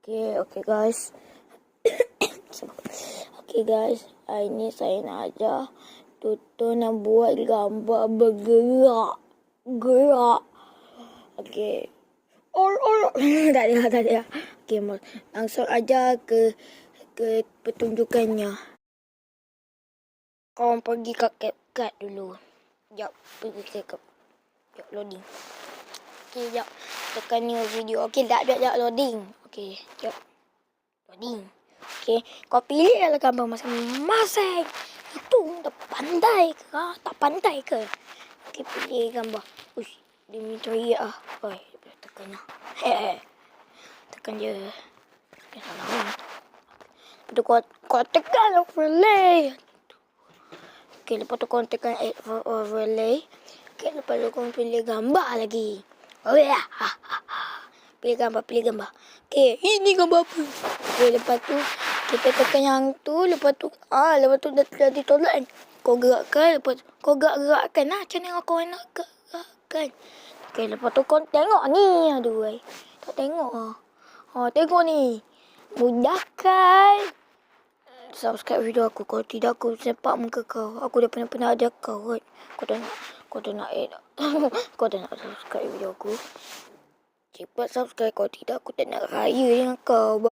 Okay guys. Okay guys, hari ni saya nak ajar Tutu nak buat gambar bergerak. Okay. Tak ada. Okay, langsung ajar ke pertunjukannya. Korang pergi ke CapCut dulu. Sekejap, pergi ke CapCut. Sekejap, loading. Okay, sekejap. Tekan new video. Okay, tak loading. Okay, sekejap. Loading. Okay, kau pilih lah gambar masing-masing. Itu tak pandai ke? Tak pandai ke? Okay, pilih gambar. Uish, dia minta ya. Oi, tekan lah. Tekan je. Tekan salah. Lepas tu kau tekan overlay. Okay, lepas tu kau tekan overlay. Okay, lepas tu kau pilih gambar lagi. Oh ya. Pilih gambar. Okay, ini gambar apa? Okay, lepas tu kita tekan yang tu. Lepas tu dah ditolak kan. Kau gerakkan. Lepas tu kau gerakkan lah. Macam mana kau nak gerakkan. Okay, lepas tu kau tengok ni. Aduh, tak tengok lah. Tengok ni. Mudah kan? Subscribe video aku. Kalau tidak, aku sepak muka kau. Aku dah pernah ada kau. Kau dah nak kau dah nak subscribe video aku. Cepat subscribe. Kalau tidak, aku tak nak raya dengan kau.